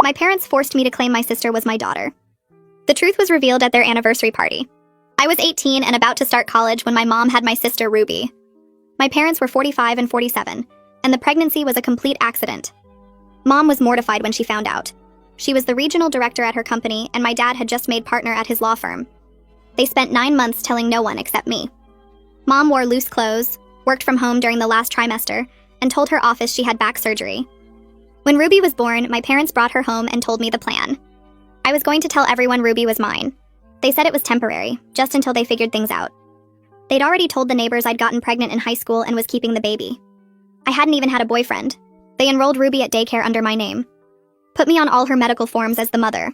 My parents forced me to claim my sister was my daughter. The truth was revealed at their anniversary party. I was 18 and about to start college when my mom had my sister Ruby. My parents were 45 and 47, and the pregnancy was a complete accident. Mom was mortified when she found out. She was the regional director at her company, and my dad had just made partner at his law firm. They spent 9 months telling no one except me. Mom wore loose clothes, worked from home during the last trimester, and told her office she had back surgery. When Ruby was born, my parents brought her home and told me the plan. I was going to tell everyone Ruby was mine. They said it was temporary, just until they figured things out. They'd already told the neighbors I'd gotten pregnant in high school and was keeping the baby. I hadn't even had a boyfriend. They enrolled Ruby at daycare under my name. Put me on all her medical forms as the mother.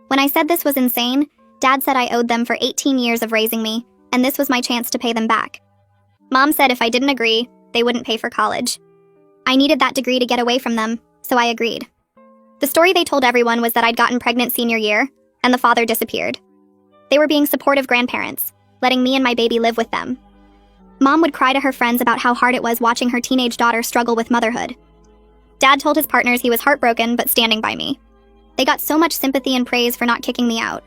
When I said this was insane, Dad said I owed them for 18 years of raising me, and this was my chance to pay them back. Mom said if I didn't agree, they wouldn't pay for college. I needed that degree to get away from them, so I agreed. The story they told everyone was that I'd gotten pregnant senior year, and the father disappeared. They were being supportive grandparents, letting me and my baby live with them. Mom would cry to her friends about how hard it was watching her teenage daughter struggle with motherhood. Dad told his partners he was heartbroken but standing by me. They got so much sympathy and praise for not kicking me out.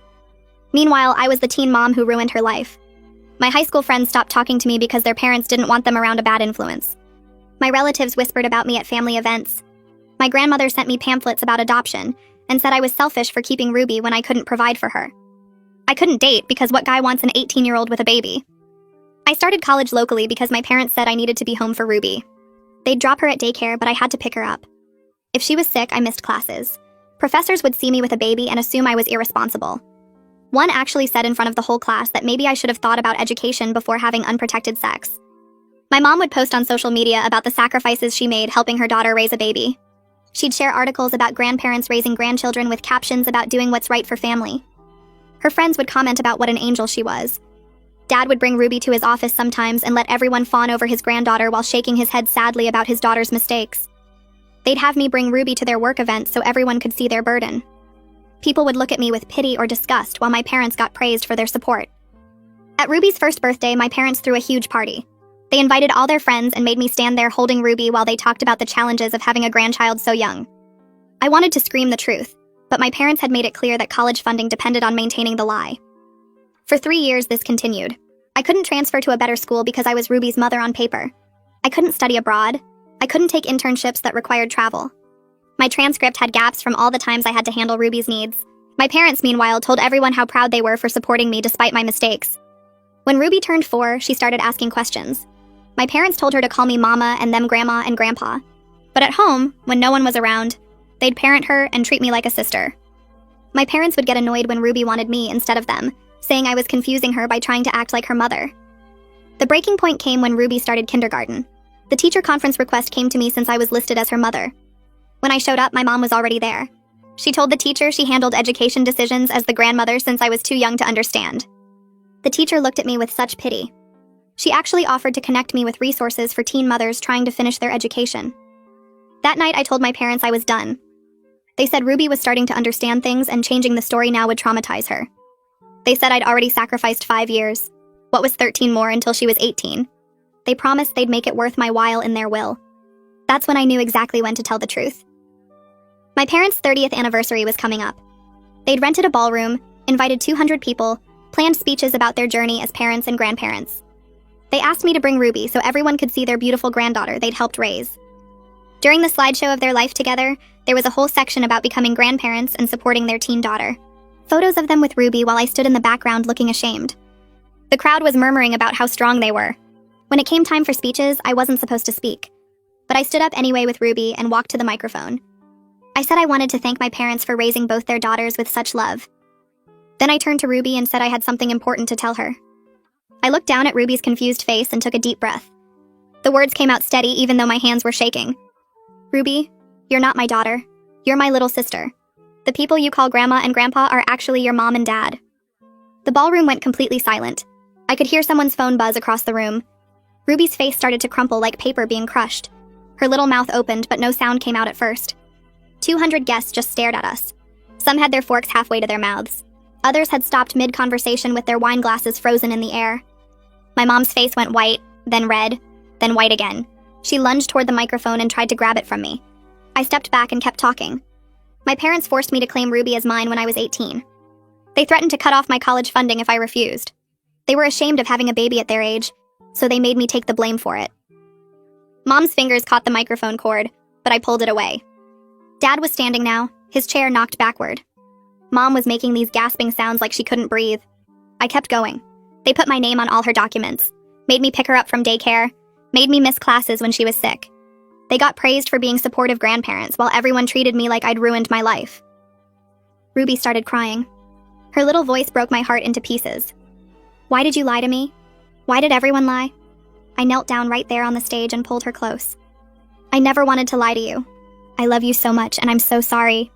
Meanwhile, I was the teen mom who ruined her life. My high school friends stopped talking to me because their parents didn't want them around a bad influence. My relatives whispered about me at family events. My grandmother sent me pamphlets about adoption and said I was selfish for keeping Ruby when I couldn't provide for her. I couldn't date because what guy wants an 18-year-old with a baby? I started college locally because my parents said I needed to be home for Ruby. They'd drop her at daycare, but I had to pick her up. If she was sick, I missed classes. Professors would see me with a baby and assume I was irresponsible. One actually said in front of the whole class that maybe I should have thought about education before having unprotected sex. My mom would post on social media about the sacrifices she made helping her daughter raise a baby. She'd share articles about grandparents raising grandchildren with captions about doing what's right for family. Her friends would comment about what an angel she was. Dad would bring Ruby to his office sometimes and let everyone fawn over his granddaughter while shaking his head sadly about his daughter's mistakes. They'd have me bring Ruby to their work events so everyone could see their burden. People would look at me with pity or disgust while my parents got praised for their support. At Ruby's first birthday, my parents threw a huge party. They invited all their friends and made me stand there holding Ruby while they talked about the challenges of having a grandchild so young. I wanted to scream the truth, but my parents had made it clear that college funding depended on maintaining the lie. For 3 years, this continued. I couldn't transfer to a better school because I was Ruby's mother on paper. I couldn't study abroad. I couldn't take internships that required travel. My transcript had gaps from all the times I had to handle Ruby's needs. My parents, meanwhile, told everyone how proud they were for supporting me despite my mistakes. When Ruby turned 4, she started asking questions. My parents told her to call me Mama and them Grandma and Grandpa. But at home, when no one was around, they'd parent her and treat me like a sister. My parents would get annoyed when Ruby wanted me instead of them, saying I was confusing her by trying to act like her mother. The breaking point came when Ruby started kindergarten. The teacher conference request came to me since I was listed as her mother. When I showed up, my mom was already there. She told the teacher she handled education decisions as the grandmother since I was too young to understand. The teacher looked at me with such pity. She actually offered to connect me with resources for teen mothers trying to finish their education. That night, I told my parents I was done. They said Ruby was starting to understand things and changing the story now would traumatize her. They said I'd already sacrificed 5 years. What was 13 more until she was 18? They promised they'd make it worth my while in their will. That's when I knew exactly when to tell the truth. My parents' 30th anniversary was coming up. They'd rented a ballroom, invited 200 people, planned speeches about their journey as parents and grandparents. They asked me to bring Ruby so everyone could see their beautiful granddaughter they'd helped raise. During the slideshow of their life together, there was a whole section about becoming grandparents and supporting their teen daughter. Photos of them with Ruby while I stood in the background looking ashamed. The crowd was murmuring about how strong they were. When it came time for speeches, I wasn't supposed to speak. But I stood up anyway with Ruby and walked to the microphone. I said I wanted to thank my parents for raising both their daughters with such love. Then I turned to Ruby and said I had something important to tell her. I looked down at Ruby's confused face and took a deep breath. The words came out steady even though my hands were shaking. Ruby, you're not my daughter. You're my little sister. The people you call Grandma and Grandpa are actually your mom and dad. The ballroom went completely silent. I could hear someone's phone buzz across the room. Ruby's face started to crumple like paper being crushed. Her little mouth opened, but no sound came out at first. 200 guests just stared at us. Some had their forks halfway to their mouths. Others had stopped mid-conversation with their wine glasses frozen in the air. My mom's face went white, then red, then white again. She lunged toward the microphone and tried to grab it from me. I stepped back and kept talking. My parents forced me to claim Ruby as mine when I was 18. They threatened to cut off my college funding if I refused. They were ashamed of having a baby at their age, so they made me take the blame for it. Mom's fingers caught the microphone cord, but I pulled it away. Dad was standing now, his chair knocked backward. Mom was making these gasping sounds like she couldn't breathe. I kept going. They put my name on all her documents, made me pick her up from daycare, made me miss classes when she was sick. They got praised for being supportive grandparents while everyone treated me like I'd ruined my life. Ruby started crying. Her little voice broke my heart into pieces. Why did you lie to me? Why did everyone lie? I knelt down right there on the stage and pulled her close. I never wanted to lie to you. I love you so much, and I'm so sorry.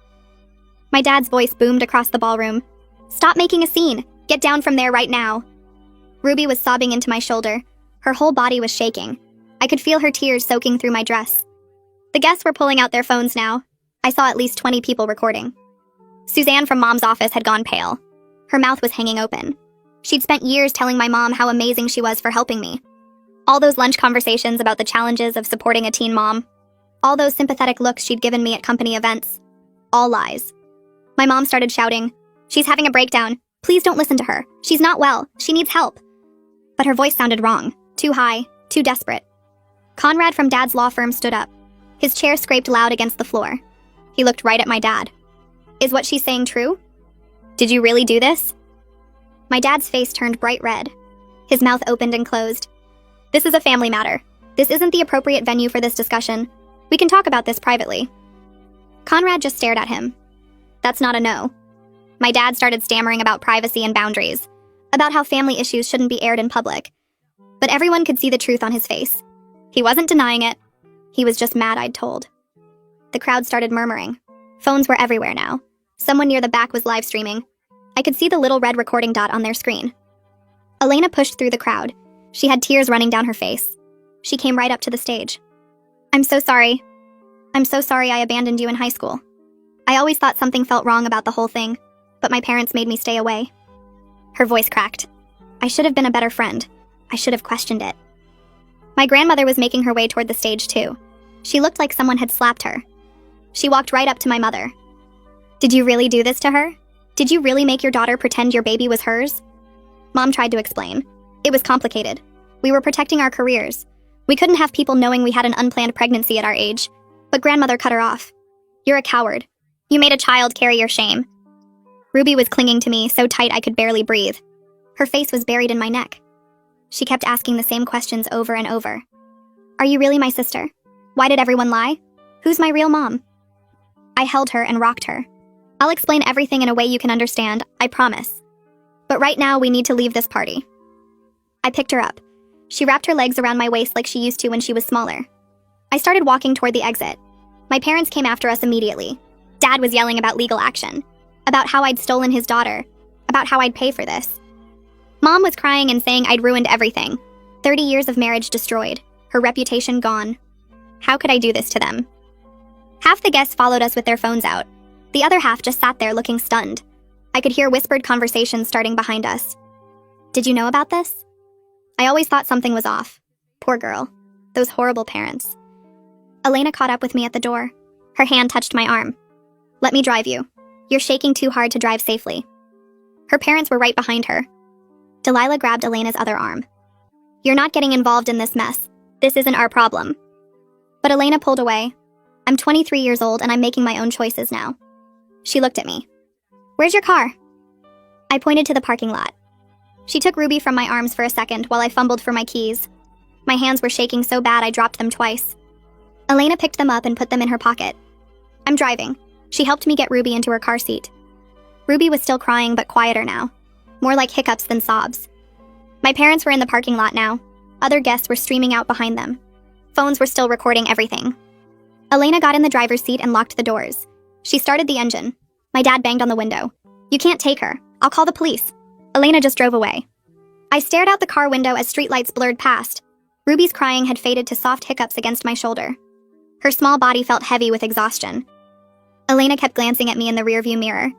My dad's voice boomed across the ballroom. Stop making a scene. Get down from there right now. Ruby was sobbing into my shoulder. Her whole body was shaking. I could feel her tears soaking through my dress. The guests were pulling out their phones now. I saw at least 20 people recording. Suzanne from Mom's office had gone pale. Her mouth was hanging open. She'd spent years telling my mom how amazing she was for helping me. All those lunch conversations about the challenges of supporting a teen mom. All those sympathetic looks she'd given me at company events. All lies. My mom started shouting, "She's having a breakdown. Please don't listen to her. She's not well. She needs help." But her voice sounded wrong. Too high. Too desperate. Conrad from Dad's law firm stood up. His chair scraped loud against the floor. He looked right at my dad. Is what she's saying true? Did you really do this? My dad's face turned bright red. His mouth opened and closed. This is a family matter. This isn't the appropriate venue for this discussion. We can talk about this privately. Conrad just stared at him. That's not a no. My dad started stammering about privacy and boundaries, about how family issues shouldn't be aired in public. But everyone could see the truth on his face. He wasn't denying it. He was just mad I'd told. The crowd started murmuring. Phones were everywhere now. Someone near the back was live streaming. I could see the little red recording dot on their screen. Elena pushed through the crowd. She had tears running down her face. She came right up to the stage. I'm so sorry. I'm so sorry I abandoned you in high school. I always thought something felt wrong about the whole thing, but my parents made me stay away. Her voice cracked. I should have been a better friend. I should have questioned it. My grandmother was making her way toward the stage too. She looked like someone had slapped her. She walked right up to my mother. Did you really do this to her? Did you really make your daughter pretend your baby was hers? Mom tried to explain. It was complicated. We were protecting our careers. We couldn't have people knowing we had an unplanned pregnancy at our age. But grandmother cut her off. You're a coward. You made a child carry your shame. Ruby was clinging to me so tight I could barely breathe. Her face was buried in my neck. She kept asking the same questions over and over. Are you really my sister? Why did everyone lie? Who's my real mom? I held her and rocked her. I'll explain everything in a way you can understand, I promise. But right now we need to leave this party. I picked her up. She wrapped her legs around my waist like she used to when she was smaller. I started walking toward the exit. My parents came after us immediately. Dad was yelling about legal action, about how I'd stolen his daughter, about how I'd pay for this. Mom was crying and saying I'd ruined everything. 30 years of marriage destroyed, her reputation gone. How could I do this to them? Half the guests followed us with their phones out. The other half just sat there looking stunned. I could hear whispered conversations starting behind us. Did you know about this? I always thought something was off. Poor girl. Those horrible parents. Elena caught up with me at the door. Her hand touched my arm. Let me drive you. You're shaking too hard to drive safely. Her parents were right behind her. Delilah grabbed Elena's other arm. You're not getting involved in this mess. This isn't our problem. But Elena pulled away. I'm 23 years old and I'm making my own choices now. She looked at me. Where's your car? I pointed to the parking lot. She took Ruby from my arms for a second while I fumbled for my keys. My hands were shaking so bad I dropped them twice. Elena picked them up and put them in her pocket. I'm driving. She helped me get Ruby into her car seat. Ruby was still crying but quieter now. More like hiccups than sobs. My parents were in the parking lot now. Other guests were streaming out behind them. Phones were still recording everything. Elena got in the driver's seat and locked the doors. She started the engine. My dad banged on the window. You can't take her. I'll call the police. Elena just drove away. I stared out the car window as streetlights blurred past. Ruby's crying had faded to soft hiccups against my shoulder. Her small body felt heavy with exhaustion. Elena kept glancing at me in the rearview mirror.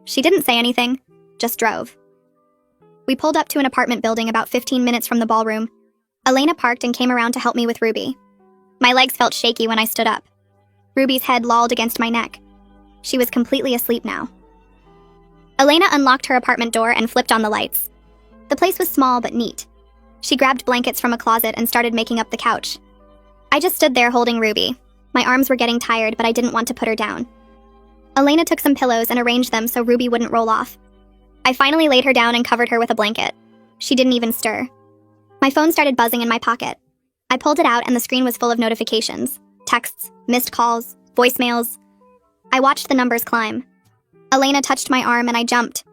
She didn't say anything, just drove. We pulled up to an apartment building about 15 minutes from the ballroom. Elena parked and came around to help me with Ruby. My legs felt shaky when I stood up. Ruby's head lolled against my neck. She was completely asleep now. Elena unlocked her apartment door and flipped on the lights. The place was small but neat. She grabbed blankets from a closet and started making up the couch. I just stood there holding Ruby. My arms were getting tired, but I didn't want to put her down. Elena took some pillows and arranged them so Ruby wouldn't roll off. I finally laid her down and covered her with a blanket. She didn't even stir. My phone started buzzing in my pocket. I pulled it out and the screen was full of notifications, texts, missed calls, voicemails. I watched the numbers climb. Elena touched my arm and I jumped.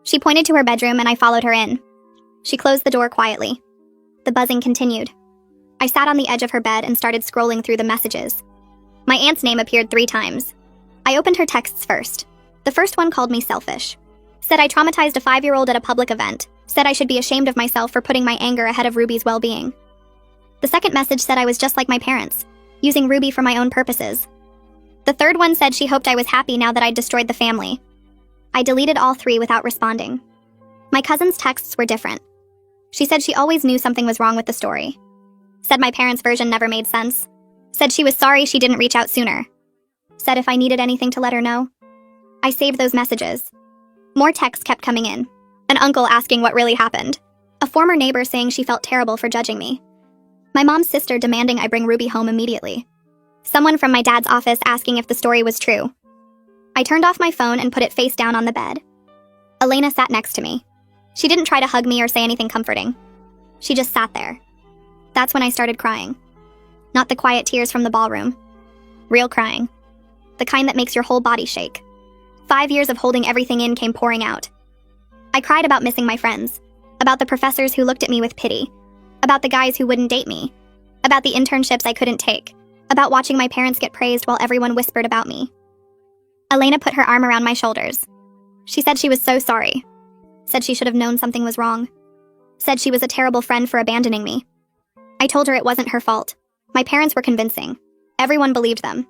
She pointed to her bedroom and I followed her in. She closed the door quietly. The buzzing continued. I sat on the edge of her bed and started scrolling through the messages. My aunt's name appeared 3 times. I opened her texts first. The first one called me selfish. Said I traumatized a 5-year-old at a public event. Said I should be ashamed of myself for putting my anger ahead of Ruby's well-being. The second message said I was just like my parents, using Ruby for my own purposes. The third one said she hoped I was happy now that I'd destroyed the family. I deleted all 3 without responding. My cousin's texts were different. She said she always knew something was wrong with the story. Said my parents' version never made sense. Said she was sorry she didn't reach out sooner. Said if I needed anything to let her know. I saved those messages. More texts kept coming in. An uncle asking what really happened. A former neighbor saying she felt terrible for judging me. My mom's sister demanding I bring Ruby home immediately. Someone from my dad's office asking if the story was true. I turned off my phone and put it face down on the bed. Elena sat next to me. She didn't try to hug me or say anything comforting. She just sat there. That's when I started crying. Not the quiet tears from the ballroom. Real crying. The kind that makes your whole body shake. 5 years of holding everything in came pouring out. I cried about missing my friends. About the professors who looked at me with pity. About the guys who wouldn't date me. About the internships I couldn't take. About watching my parents get praised while everyone whispered about me. Elena put her arm around my shoulders. She said she was so sorry. Said she should have known something was wrong. Said she was a terrible friend for abandoning me. I told her it wasn't her fault. My parents were convincing. Everyone believed them.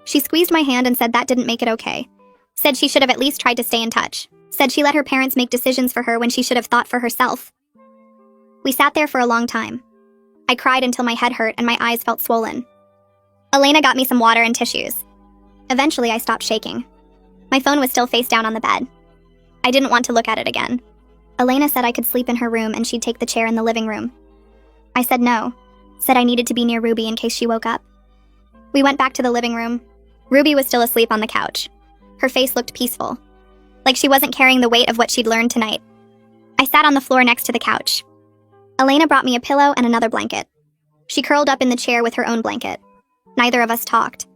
She squeezed my hand and said that didn't make it okay. Said she should have at least tried to stay in touch. Said she let her parents make decisions for her when she should have thought for herself. We sat there for a long time. I cried until my head hurt and my eyes felt swollen. Elena got me some water and tissues. Eventually, I stopped shaking. My phone was still face down on the bed. I didn't want to look at it again. Elena said I could sleep in her room and she'd take the chair in the living room. I said no. Said I needed to be near Ruby in case she woke up. We went back to the living room. Ruby was still asleep on the couch. Her face looked peaceful, like she wasn't carrying the weight of what she'd learned tonight. I sat on the floor next to the couch. Elena brought me a pillow and another blanket. She curled up in the chair with her own blanket. Neither of us talked.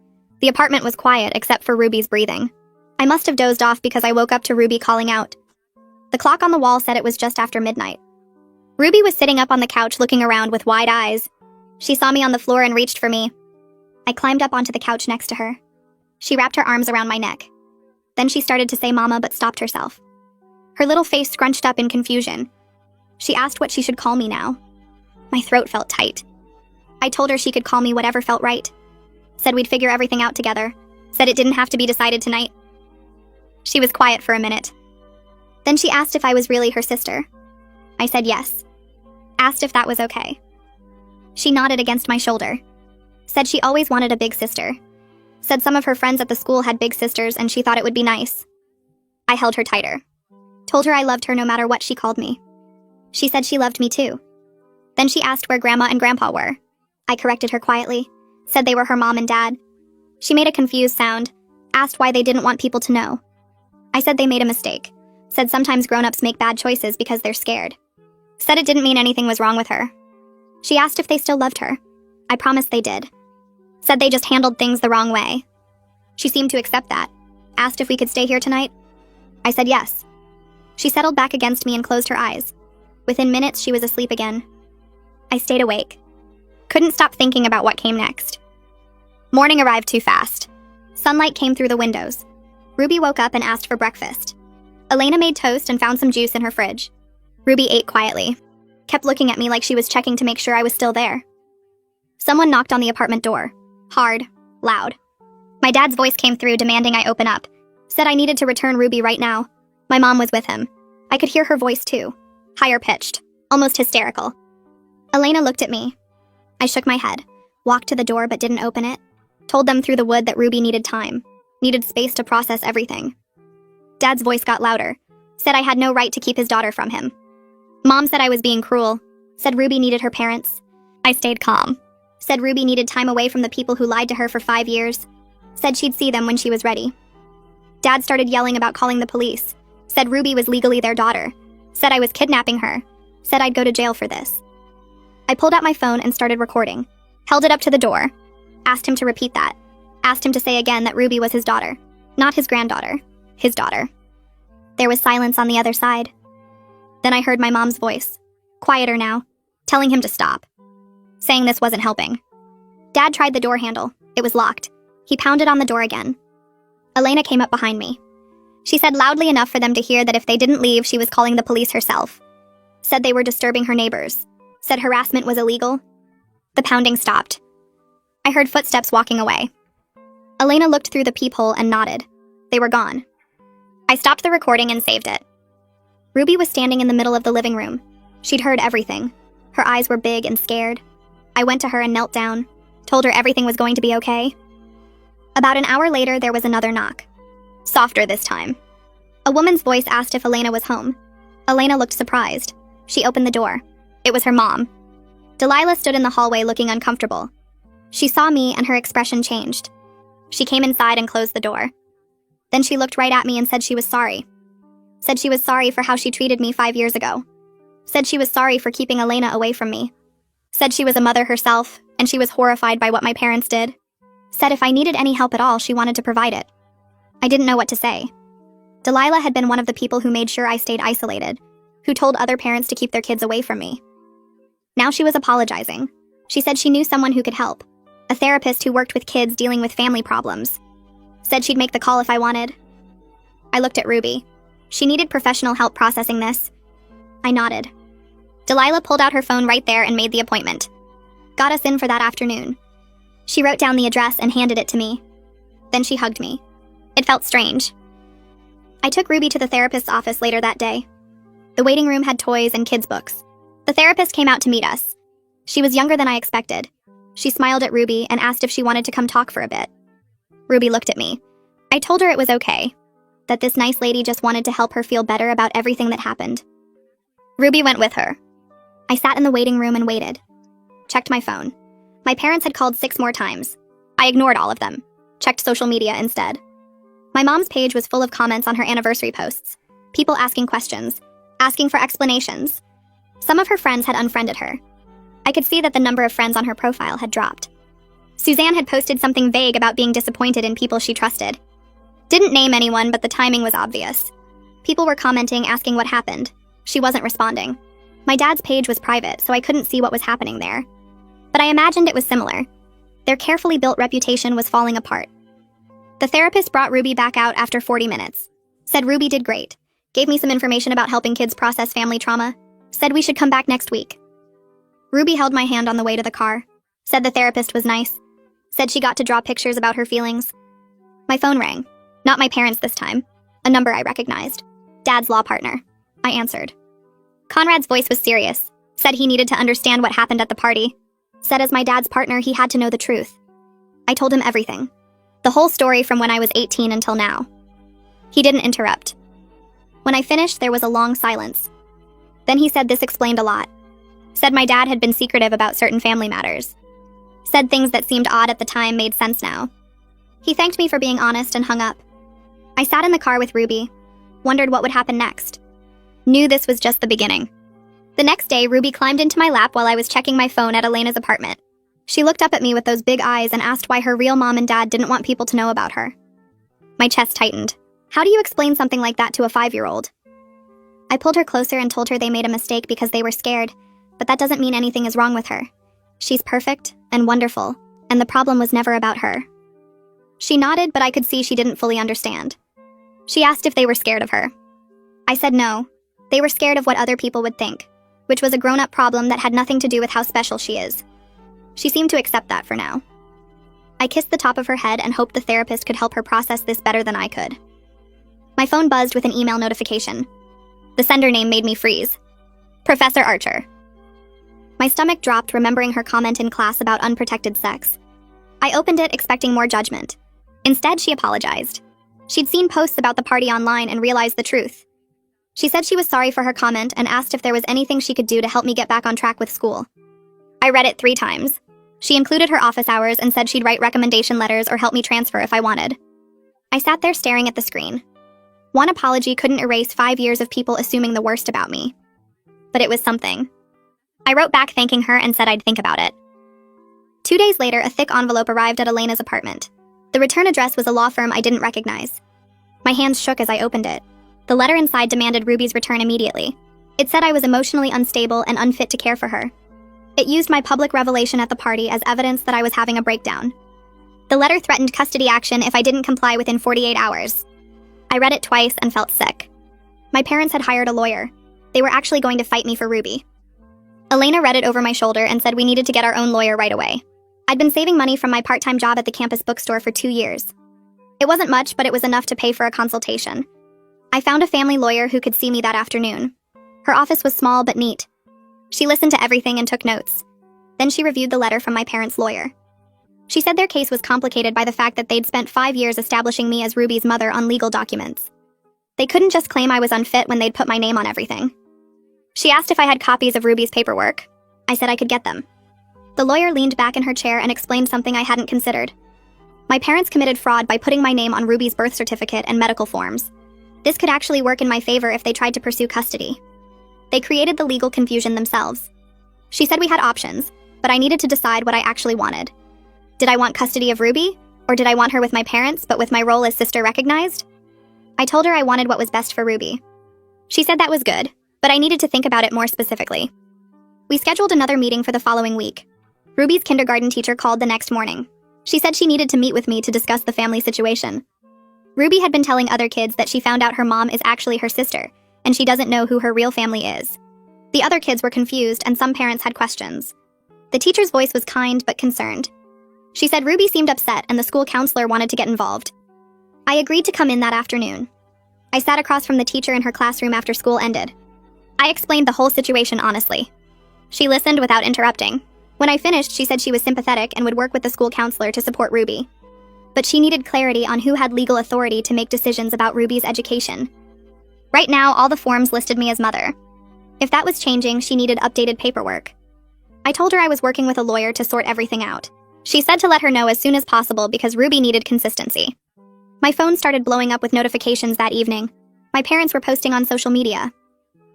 The apartment was quiet except for Ruby's breathing. I must have dozed off because I woke up to Ruby calling out. The clock on the wall said it was just after midnight. Ruby was sitting up on the couch looking around with wide eyes. She saw me on the floor and reached for me. I climbed up onto the couch next to her. She wrapped her arms around my neck. Then she started to say mama but stopped herself. Her little face scrunched up in confusion. She asked what she should call me now. My throat felt tight. I told her she could call me whatever felt right. Said we'd figure everything out together. Said it didn't have to be decided tonight. She was quiet for a minute. Then she asked if I was really her sister. I said yes. Asked if that was okay. She nodded against my shoulder. Said she always wanted a big sister. Said some of her friends at the school had big sisters and she thought it would be nice. I held her tighter. Told her I loved her no matter what she called me. She said she loved me too. Then she asked where Grandma and Grandpa were. I corrected her quietly. Said they were her mom and dad. She made a confused sound. Asked why they didn't want people to know. I said they made a mistake. Said sometimes grown-ups make bad choices because they're scared. Said it didn't mean anything was wrong with her. She asked if they still loved her. I promised they did. Said they just handled things the wrong way. She seemed to accept that. Asked if we could stay here tonight. I said yes. She settled back against me and closed her eyes. Within minutes, she was asleep again. I stayed awake. Couldn't stop thinking about what came next. Morning arrived too fast. Sunlight came through the windows. Ruby woke up and asked for breakfast. Elena made toast and found some juice in her fridge. Ruby ate quietly. Kept looking at me like she was checking to make sure I was still there. Someone knocked on the apartment door. Hard. Loud. My dad's voice came through demanding I open up. Said I needed to return Ruby right now. My mom was with him. I could hear her voice too. Higher pitched. Almost hysterical. Elena looked at me. I shook my head. Walked to the door but didn't open it. Told them through the wood that Ruby needed time. needed space to process everything. Dad's voice got louder, said I had no right to keep his daughter from him. Mom said I was being cruel, said Ruby needed her parents. I stayed calm. Said Ruby needed time away from the people who lied to her for 5 years. Said she'd see them when she was ready. Dad started yelling about calling the police. Said Ruby was legally their daughter. Said I was kidnapping her. Said I'd go to jail for this. I pulled out my phone and started recording. Held it up to the door. Asked him to repeat that. Asked him to say again that Ruby was his daughter. Not his granddaughter. His daughter. There was silence on the other side. Then I heard my mom's voice. Quieter now. Telling him to stop. Saying this wasn't helping. Dad tried the door handle. It was locked. He pounded on the door again. Elena came up behind me. She said loudly enough for them to hear that if they didn't leave, she was calling the police herself. Said they were disturbing her neighbors. Said harassment was illegal. The pounding stopped. I heard footsteps walking away. Elena looked through the peephole and nodded. They were gone. I stopped the recording and saved it. Ruby was standing in the middle of the living room. She'd heard everything. Her eyes were big and scared. I went to her and knelt down, told her everything was going to be okay. About an hour later, there was another knock. Softer this time. A woman's voice asked if Elena was home. Elena looked surprised. She opened the door. It was her mom. Delilah stood in the hallway looking uncomfortable. She saw me and her expression changed. She came inside and closed the door. Then she looked right at me and said she was sorry. Said she was sorry for how she treated me 5 years ago. Said she was sorry for keeping Elena away from me. Said she was a mother herself, and she was horrified by what my parents did. Said if I needed any help at all, she wanted to provide it. I didn't know what to say. Delilah had been one of the people who made sure I stayed isolated, who told other parents to keep their kids away from me. Now she was apologizing. She said she knew someone who could help, a therapist who worked with kids dealing with family problems. Said she'd make the call if I wanted. I looked at Ruby. She needed professional help processing this. I nodded. Delilah pulled out her phone right there and made the appointment. Got us in for that afternoon. She wrote down the address and handed it to me. Then she hugged me. It felt strange. I took Ruby to the therapist's office later that day. The waiting room had toys and kids' books. The therapist came out to meet us. She was younger than I expected. She smiled at Ruby and asked if she wanted to come talk for a bit. Ruby looked at me. I told her it was okay, that this nice lady just wanted to help her feel better about everything that happened. Ruby went with her. I sat in the waiting room and waited. Checked my phone. My parents had called 6 more times. I ignored all of them. Checked social media instead. My mom's page was full of comments on her anniversary posts. People asking questions. Asking for explanations. Some of her friends had unfriended her. I could see that the number of friends on her profile had dropped. Suzanne had posted something vague about being disappointed in people she trusted. Didn't name anyone, but the timing was obvious. People were commenting, asking what happened. She wasn't responding. My dad's page was private, so I couldn't see what was happening there. But I imagined it was similar. Their carefully built reputation was falling apart. The therapist brought Ruby back out after 40 minutes. Said Ruby did great. Gave me some information about helping kids process family trauma. Said we should come back next week. Ruby held my hand on the way to the car. Said the therapist was nice. Said she got to draw pictures about her feelings. My phone rang. Not my parents this time. A number I recognized. Dad's law partner. I answered. Conrad's voice was serious. Said he needed to understand what happened at the party. Said as my dad's partner, he had to know the truth. I told him everything. The whole story from when I was 18 until now. He didn't interrupt. When I finished, there was a long silence. Then he said this explained a lot. Said my dad had been secretive about certain family matters. Said things that seemed odd at the time made sense now. He thanked me for being honest and hung up. I sat in the car with Ruby. Wondered what would happen next. Knew this was just the beginning. The next day, Ruby climbed into my lap while I was checking my phone at Elena's apartment. She looked up at me with those big eyes and asked why her real mom and dad didn't want people to know about her. My chest tightened. How do you explain something like that to a 5-year-old? I pulled her closer and told her they made a mistake because they were scared, but that doesn't mean anything is wrong with her. She's perfect and wonderful, and the problem was never about her. She nodded, but I could see she didn't fully understand. She asked if they were scared of her. I said no. They were scared of what other people would think, which was a grown-up problem that had nothing to do with how special she is. She seemed to accept that for now. I kissed the top of her head and hoped the therapist could help her process this better than I could. My phone buzzed with an email notification. The sender name made me freeze. Professor Archer. My stomach dropped, remembering her comment in class about unprotected sex. I opened it, expecting more judgment. Instead, she apologized. She'd seen posts about the party online and realized the truth. She said she was sorry for her comment and asked if there was anything she could do to help me get back on track with school. I read it 3 times. She included her office hours and said she'd write recommendation letters or help me transfer if I wanted. I sat there staring at the screen. One apology couldn't erase 5 years of people assuming the worst about me. But it was something. I wrote back thanking her and said I'd think about it. 2 days later, a thick envelope arrived at Elena's apartment. The return address was a law firm I didn't recognize. My hands shook as I opened it. The letter inside demanded Ruby's return immediately. It said I was emotionally unstable and unfit to care for her. It used my public revelation at the party as evidence that I was having a breakdown. The letter threatened custody action if I didn't comply within 48 hours. I read it twice and felt sick. My parents had hired a lawyer. They were actually going to fight me for Ruby. Elena read it over my shoulder and said we needed to get our own lawyer right away. I'd been saving money from my part-time job at the campus bookstore for 2 years. It wasn't much, but it was enough to pay for a consultation. I found a family lawyer who could see me that afternoon. Her office was small but neat. She listened to everything and took notes. Then she reviewed the letter from my parents' lawyer. She said their case was complicated by the fact that they'd spent 5 years establishing me as Ruby's mother on legal documents. They couldn't just claim I was unfit when they'd put my name on everything. She asked if I had copies of Ruby's paperwork. I said I could get them. The lawyer leaned back in her chair and explained something I hadn't considered. My parents committed fraud by putting my name on Ruby's birth certificate and medical forms. This could actually work in my favor if they tried to pursue custody. They created the legal confusion themselves. She said we had options, but I needed to decide what I actually wanted. Did I want custody of Ruby, or did I want her with my parents, but with my role as sister recognized? I told her I wanted what was best for Ruby. She said that was good, but I needed to think about it more specifically. We scheduled another meeting for the following week. Ruby's kindergarten teacher called the next morning. She said she needed to meet with me to discuss the family situation. Ruby had been telling other kids that she found out her mom is actually her sister, and she doesn't know who her real family is. The other kids were confused, and some parents had questions. The teacher's voice was kind but concerned. She said Ruby seemed upset and the school counselor wanted to get involved. I agreed to come in that afternoon. I sat across from the teacher in her classroom after school ended. I explained the whole situation honestly. She listened without interrupting. When I finished, she said she was sympathetic and would work with the school counselor to support Ruby. But she needed clarity on who had legal authority to make decisions about Ruby's education. Right now, all the forms listed me as mother. If that was changing, she needed updated paperwork. I told her I was working with a lawyer to sort everything out. She said to let her know as soon as possible because Ruby needed consistency. My phone started blowing up with notifications that evening. My parents were posting on social media.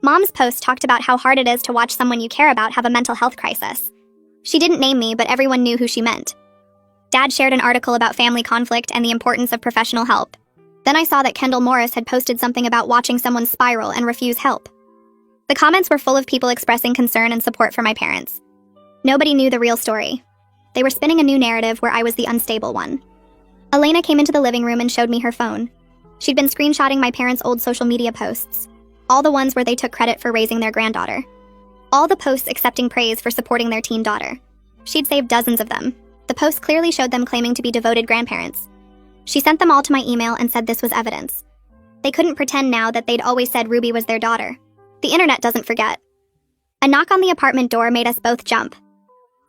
Mom's post talked about how hard it is to watch someone you care about have a mental health crisis. She didn't name me, but everyone knew who she meant. Dad shared an article about family conflict and the importance of professional help. Then I saw that Kendall Morris had posted something about watching someone spiral and refuse help. The comments were full of people expressing concern and support for my parents. Nobody knew the real story. They were spinning a new narrative where I was the unstable one. Elena came into the living room and showed me her phone. She'd been screenshotting my parents' old social media posts, all the ones where they took credit for raising their granddaughter. All the posts accepting praise for supporting their teen daughter. She'd saved dozens of them. The posts clearly showed them claiming to be devoted grandparents. She sent them all to my email and said this was evidence. They couldn't pretend now that they'd always said Ruby was their daughter. The internet doesn't forget. A knock on the apartment door made us both jump.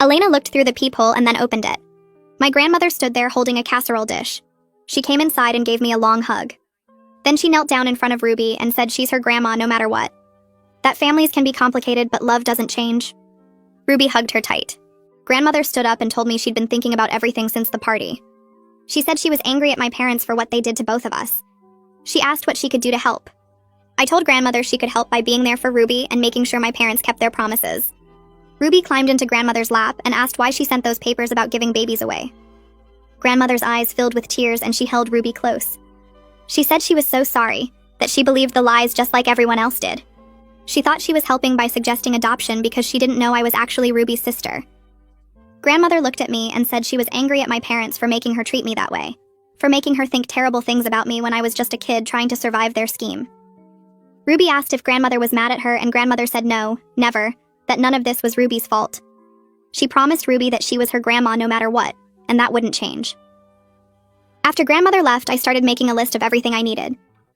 Elena looked through the peephole and then opened it. My grandmother stood there holding a casserole dish. She came inside and gave me a long hug. Then she knelt down in front of Ruby and said she's her grandma no matter what. That families can be complicated, but love doesn't change. Ruby hugged her tight. Grandmother stood up and told me she'd been thinking about everything since the party. She said she was angry at my parents for what they did to both of us. She asked what she could do to help. I told grandmother she could help by being there for Ruby and making sure my parents kept their promises. Ruby climbed into grandmother's lap and asked why she sent those papers about giving babies away. Grandmother's eyes filled with tears and she held Ruby close. She said she was so sorry, that she believed the lies just like everyone else did. She thought she was helping by suggesting adoption because she didn't know I was actually Ruby's sister. Grandmother looked at me and said she was angry at my parents for making her treat me that way, for making her think terrible things about me when I was just a kid trying to survive their scheme. Ruby asked if grandmother was mad at her and grandmother said no, never, that none of this was Ruby's fault. She promised Ruby that she was her grandma no matter what, and that wouldn't change. After grandmother left, I started making a list of everything I needed.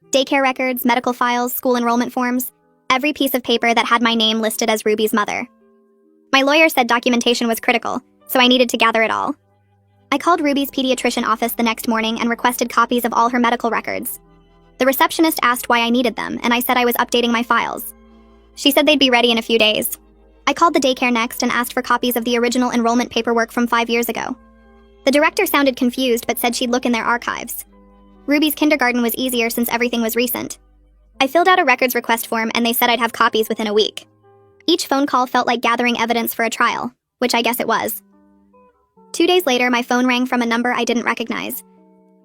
Daycare records, medical files, school enrollment forms, every piece of paper that had my name listed as Ruby's mother. My lawyer said documentation was critical, so I needed to gather it all. I called Ruby's pediatrician office the next morning and requested copies of all her medical records. The receptionist asked why I needed them, and I said I was updating my files. She said they'd be ready in a few days. I called the daycare next and asked for copies of the original enrollment paperwork from 5 years ago. The director sounded confused but said she'd look in their archives. Ruby's kindergarten was easier since everything was recent. I filled out a records request form and they said I'd have copies within a week. Each phone call felt like gathering evidence for a trial, which I guess it was. 2 days later, my phone rang from a number I didn't recognize.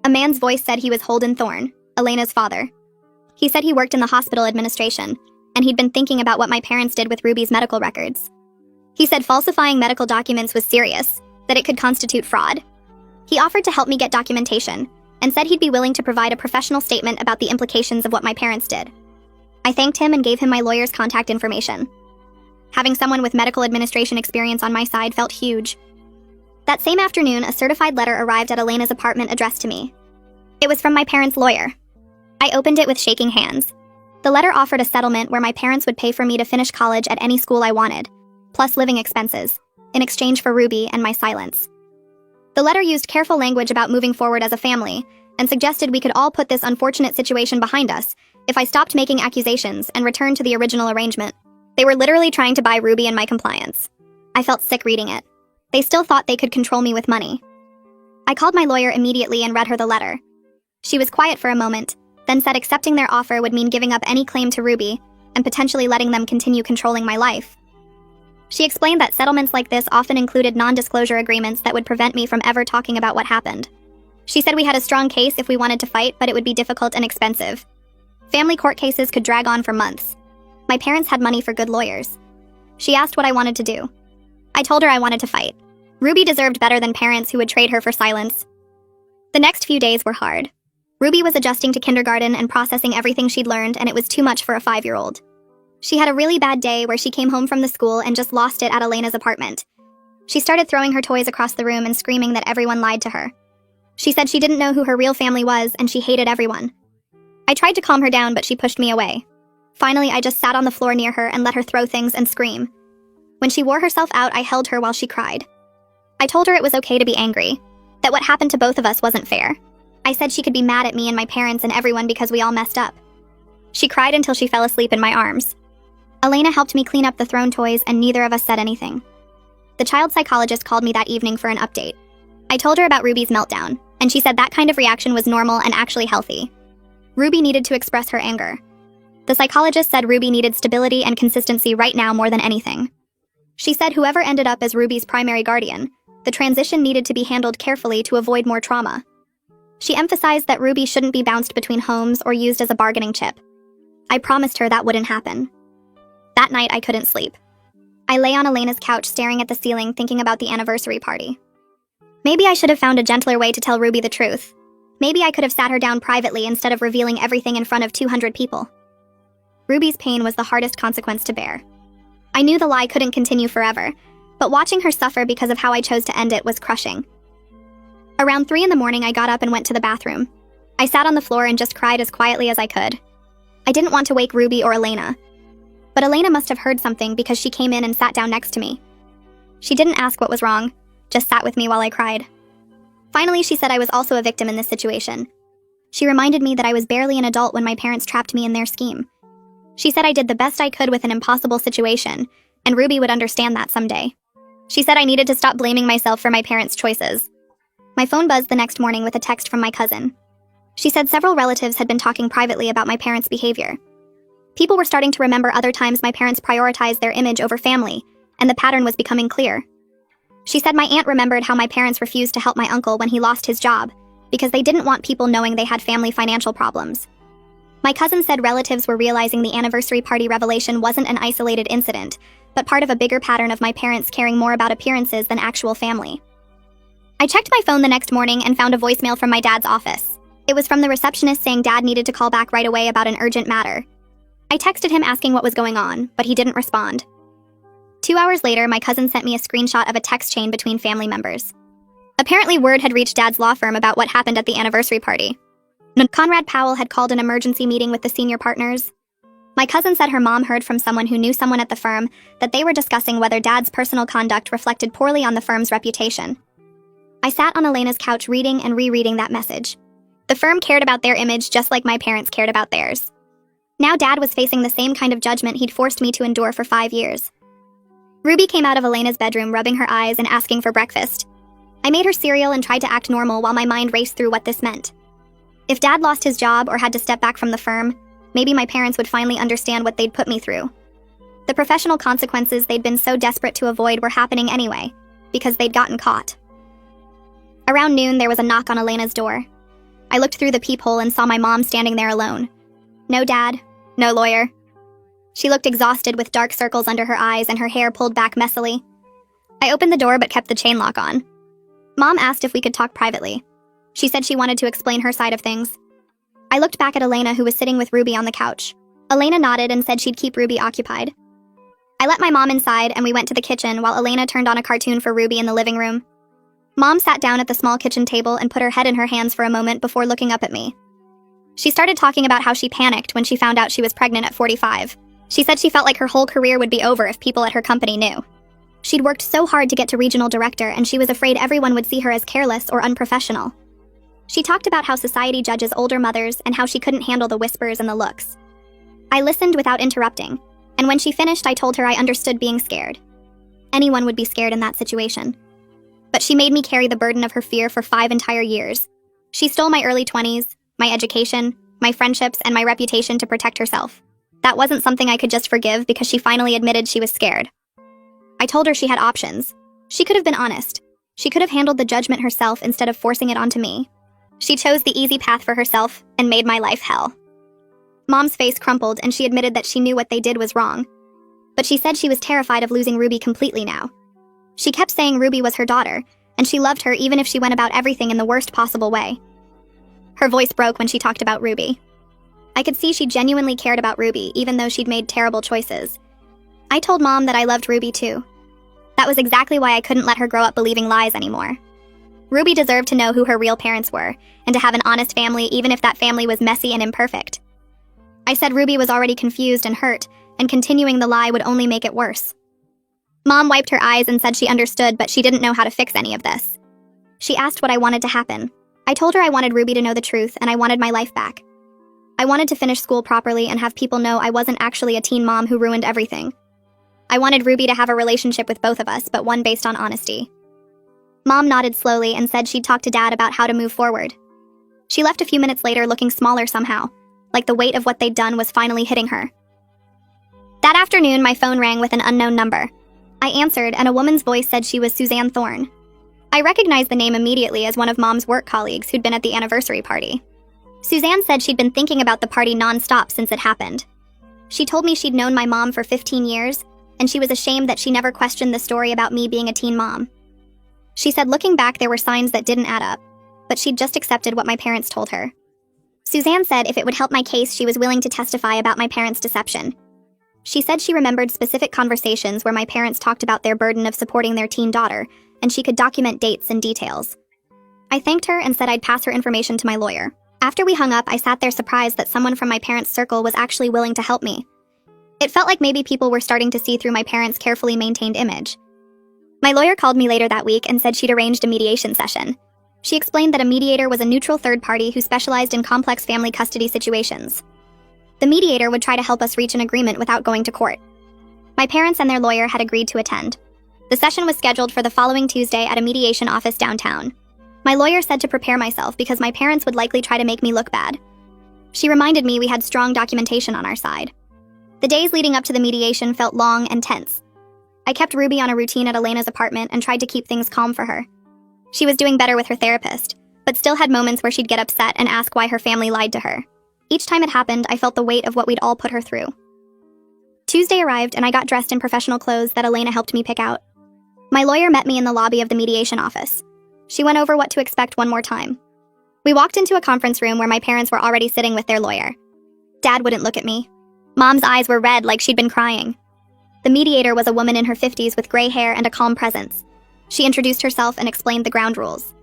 A man's voice said he was Holden Thorne, Elena's father. He said he worked in the hospital administration, and he'd been thinking about what my parents did with Ruby's medical records. He said falsifying medical documents was serious, that it could constitute fraud. He offered to help me get documentation, and said he'd be willing to provide a professional statement about the implications of what my parents did. I thanked him and gave him my lawyer's contact information. Having someone with medical administration experience on my side felt huge. That same afternoon, a certified letter arrived at Elena's apartment addressed to me. It was from my parents' lawyer. I opened it with shaking hands. The letter offered a settlement where my parents would pay for me to finish college at any school I wanted, plus living expenses, in exchange for Ruby and my silence. The letter used careful language about moving forward as a family, and suggested we could all put this unfortunate situation behind us if I stopped making accusations and returned to the original arrangement. They were literally trying to buy Ruby and my compliance. I felt sick reading it. They still thought they could control me with money. I called my lawyer immediately and read her the letter. She was quiet for a moment, then said accepting their offer would mean giving up any claim to Ruby and potentially letting them continue controlling my life. She explained that settlements like this often included non-disclosure agreements that would prevent me from ever talking about what happened. She said we had a strong case if we wanted to fight, but it would be difficult and expensive. Family court cases could drag on for months. My parents had money for good lawyers. She asked what I wanted to do. I told her I wanted to fight. Ruby deserved better than parents who would trade her for silence. The next few days were hard. Ruby was adjusting to kindergarten and processing everything she'd learned, and it was too much for a 5-year-old. She had a really bad day where she came home from the school and just lost it at Elena's apartment. She started throwing her toys across the room and screaming that everyone lied to her. She said she didn't know who her real family was and she hated everyone. I tried to calm her down, but she pushed me away. Finally, I just sat on the floor near her and let her throw things and scream. When she wore herself out, I held her while she cried. I told her it was okay to be angry, that what happened to both of us wasn't fair. I said she could be mad at me and my parents and everyone because we all messed up. She cried until she fell asleep in my arms. Elena helped me clean up the thrown toys and neither of us said anything. The child psychologist called me that evening for an update. I told her about Ruby's meltdown, and she said that kind of reaction was normal and actually healthy. Ruby needed to express her anger. The psychologist said Ruby needed stability and consistency right now more than anything. She said whoever ended up as Ruby's primary guardian, the transition needed to be handled carefully to avoid more trauma. She emphasized that Ruby shouldn't be bounced between homes or used as a bargaining chip. I promised her that wouldn't happen. That night, I couldn't sleep. I lay on Elena's couch staring at the ceiling thinking about the anniversary party. Maybe I should have found a gentler way to tell Ruby the truth. Maybe I could have sat her down privately instead of revealing everything in front of 200 people. Ruby's pain was the hardest consequence to bear. I knew the lie couldn't continue forever, but watching her suffer because of how I chose to end it was crushing. Around 3 in the morning, I got up and went to the bathroom. I sat on the floor and just cried as quietly as I could. I didn't want to wake Ruby or Elena. But Elena must have heard something because she came in and sat down next to me. She didn't ask what was wrong, just sat with me while I cried. Finally, she said I was also a victim in this situation. She reminded me that I was barely an adult when my parents trapped me in their scheme. She said I did the best I could with an impossible situation, and Ruby would understand that someday. She said I needed to stop blaming myself for my parents' choices. My phone buzzed the next morning with a text from my cousin. She said several relatives had been talking privately about my parents' behavior. People were starting to remember other times my parents prioritized their image over family, and the pattern was becoming clear. She said my aunt remembered how my parents refused to help my uncle when he lost his job, because they didn't want people knowing they had family financial problems. My cousin said relatives were realizing the anniversary party revelation wasn't an isolated incident, but part of a bigger pattern of my parents caring more about appearances than actual family. I checked my phone the next morning and found a voicemail from my dad's office. It was from the receptionist saying Dad needed to call back right away about an urgent matter. I texted him asking what was going on, but he didn't respond. 2 hours later, my cousin sent me a screenshot of a text chain between family members. Apparently, word had reached Dad's law firm about what happened at the anniversary party. Conrad Powell had called an emergency meeting with the senior partners. My cousin said her mom heard from someone who knew someone at the firm that they were discussing whether Dad's personal conduct reflected poorly on the firm's reputation. I sat on Elena's couch reading and rereading that message. The firm cared about their image just like my parents cared about theirs. Now Dad was facing the same kind of judgment he'd forced me to endure for 5 years. Ruby came out of Elena's bedroom rubbing her eyes and asking for breakfast. I made her cereal and tried to act normal while my mind raced through what this meant. If Dad lost his job or had to step back from the firm, maybe my parents would finally understand what they'd put me through. The professional consequences they'd been so desperate to avoid were happening anyway, because they'd gotten caught. Around noon, there was a knock on Elena's door. I looked through the peephole and saw my mom standing there alone. No dad, no lawyer. She looked exhausted with dark circles under her eyes and her hair pulled back messily. I opened the door but kept the chain lock on. Mom asked if we could talk privately. She said she wanted to explain her side of things. I looked back at Elena, who was sitting with Ruby on the couch. Elena nodded and said she'd keep Ruby occupied. I let my mom inside and we went to the kitchen while Elena turned on a cartoon for Ruby in the living room. Mom sat down at the small kitchen table and put her head in her hands for a moment before looking up at me. She started talking about how she panicked when she found out she was pregnant at 45. She said she felt like her whole career would be over if people at her company knew. She'd worked so hard to get to regional director and she was afraid everyone would see her as careless or unprofessional. She talked about how society judges older mothers and how she couldn't handle the whispers and the looks. I listened without interrupting, and when she finished, I told her I understood being scared. Anyone would be scared in that situation. But she made me carry the burden of her fear for 5 entire years. She stole my early 20s, my education, my friendships, and my reputation to protect herself. That wasn't something I could just forgive because she finally admitted she was scared. I told her she had options. She could have been honest. She could have handled the judgment herself instead of forcing it onto me. She chose the easy path for herself and made my life hell. Mom's face crumpled and she admitted that she knew what they did was wrong. But she said she was terrified of losing Ruby completely now. She kept saying Ruby was her daughter, and she loved her even if she went about everything in the worst possible way. Her voice broke when she talked about Ruby. I could see she genuinely cared about Ruby, even though she'd made terrible choices. I told Mom that I loved Ruby too. That was exactly why I couldn't let her grow up believing lies anymore. Ruby deserved to know who her real parents were, and to have an honest family even if that family was messy and imperfect. I said Ruby was already confused and hurt, and continuing the lie would only make it worse. Mom wiped her eyes and said she understood, but she didn't know how to fix any of this. She asked what I wanted to happen. I told her I wanted Ruby to know the truth and I wanted my life back. I wanted to finish school properly and have people know I wasn't actually a teen mom who ruined everything. I wanted Ruby to have a relationship with both of us, but one based on honesty. Mom nodded slowly and said she'd talk to Dad about how to move forward. She left a few minutes later looking smaller somehow, like the weight of what they'd done was finally hitting her. That afternoon, my phone rang with an unknown number. I answered, and a woman's voice said she was Suzanne Thorne. I recognized the name immediately as one of Mom's work colleagues who'd been at the anniversary party. Suzanne said she'd been thinking about the party nonstop since it happened. She told me she'd known my mom for 15 years, and she was ashamed that she never questioned the story about me being a teen mom. She said looking back there were signs that didn't add up, but she'd just accepted what my parents told her. Suzanne said if it would help my case, she was willing to testify about my parents' deception. She said she remembered specific conversations where my parents talked about their burden of supporting their teen daughter, and she could document dates and details. I thanked her and said I'd pass her information to my lawyer. After we hung up, I sat there surprised that someone from my parents' circle was actually willing to help me. It felt like maybe people were starting to see through my parents' carefully maintained image. My lawyer called me later that week and said she'd arranged a mediation session. She explained that a mediator was a neutral third party who specialized in complex family custody situations. The mediator would try to help us reach an agreement without going to court. My parents and their lawyer had agreed to attend. The session was scheduled for the following Tuesday at a mediation office downtown. My lawyer said to prepare myself because my parents would likely try to make me look bad. She reminded me we had strong documentation on our side. The days leading up to the mediation felt long and tense. I kept Ruby on a routine at Elena's apartment and tried to keep things calm for her. She was doing better with her therapist, but still had moments where she'd get upset and ask why her family lied to her. Each time it happened, I felt the weight of what we'd all put her through. Tuesday arrived and I got dressed in professional clothes that Elena helped me pick out. My lawyer met me in the lobby of the mediation office. She went over what to expect one more time. We walked into a conference room where my parents were already sitting with their lawyer. Dad wouldn't look at me. Mom's eyes were red like she'd been crying. The mediator was a woman in her 50s with gray hair and a calm presence. She introduced herself and explained the ground rules.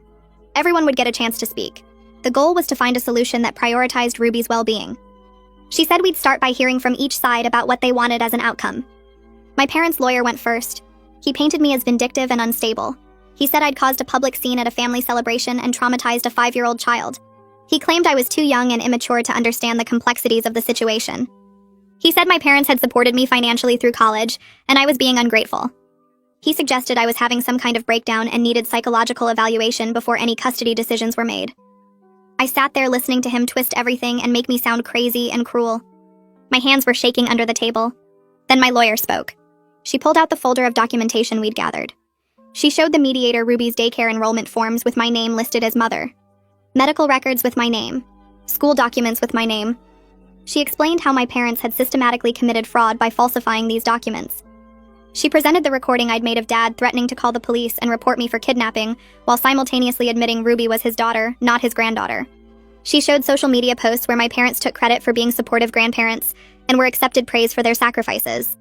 Everyone would get a chance to speak. The goal was to find a solution that prioritized Ruby's well-being. She said we'd start by hearing from each side about what they wanted as an outcome. My parents' lawyer went first. He painted me as vindictive and unstable. He said I'd caused a public scene at a family celebration and traumatized a 5-year-old child. He claimed I was too young and immature to understand the complexities of the situation. He said my parents had supported me financially through college, and I was being ungrateful. He suggested I was having some kind of breakdown and needed psychological evaluation before any custody decisions were made. I sat there listening to him twist everything and make me sound crazy and cruel. My hands were shaking under the table. Then my lawyer spoke. She pulled out the folder of documentation we'd gathered. She showed the mediator Ruby's daycare enrollment forms with my name listed as mother, medical records with my name, school documents with my name. She explained how my parents had systematically committed fraud by falsifying these documents. She presented the recording I'd made of Dad threatening to call the police and report me for kidnapping, while simultaneously admitting Ruby was his daughter, not his granddaughter. She showed social media posts where my parents took credit for being supportive grandparents and were accepted praise for their sacrifices.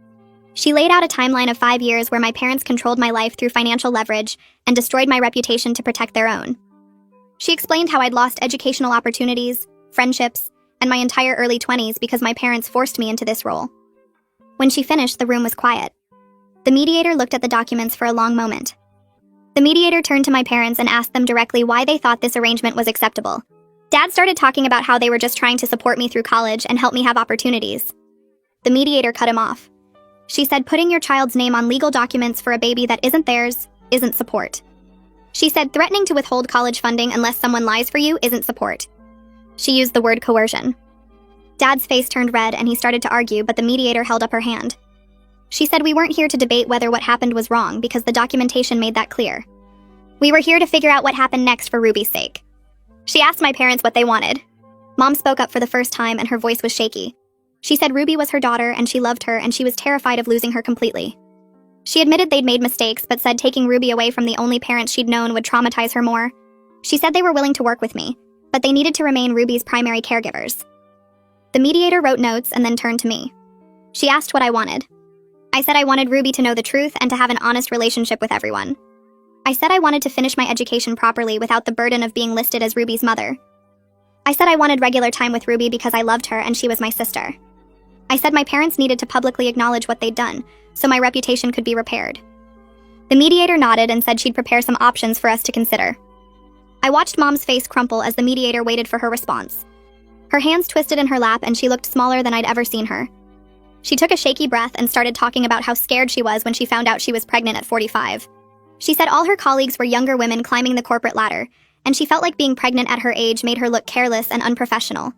She laid out a timeline of 5 years where my parents controlled my life through financial leverage and destroyed my reputation to protect their own. She explained how I'd lost educational opportunities, friendships, and my entire early 20s because my parents forced me into this role. When she finished, the room was quiet. The mediator looked at the documents for a long moment. The mediator turned to my parents and asked them directly why they thought this arrangement was acceptable. Dad started talking about how they were just trying to support me through college and help me have opportunities. The mediator cut him off. She said putting your child's name on legal documents for a baby that isn't theirs isn't support. She said threatening to withhold college funding unless someone lies for you isn't support. She used the word coercion. Dad's face turned red and he started to argue, but the mediator held up her hand. She said we weren't here to debate whether what happened was wrong because the documentation made that clear. We were here to figure out what happened next for Ruby's sake. She asked my parents what they wanted. Mom spoke up for the first time and her voice was shaky. She said Ruby was her daughter and she loved her and she was terrified of losing her completely. She admitted they'd made mistakes but said taking Ruby away from the only parents she'd known would traumatize her more. She said they were willing to work with me, but they needed to remain Ruby's primary caregivers. The mediator wrote notes and then turned to me. She asked what I wanted. I said I wanted Ruby to know the truth and to have an honest relationship with everyone. I said I wanted to finish my education properly without the burden of being listed as Ruby's mother. I said I wanted regular time with Ruby because I loved her and she was my sister. I said my parents needed to publicly acknowledge what they'd done, so my reputation could be repaired. The mediator nodded and said she'd prepare some options for us to consider. I watched Mom's face crumple as the mediator waited for her response. Her hands twisted in her lap and she looked smaller than I'd ever seen her. She took a shaky breath and started talking about how scared she was when she found out she was pregnant at 45. She said all her colleagues were younger women climbing the corporate ladder, and she felt like being pregnant at her age made her look careless and unprofessional.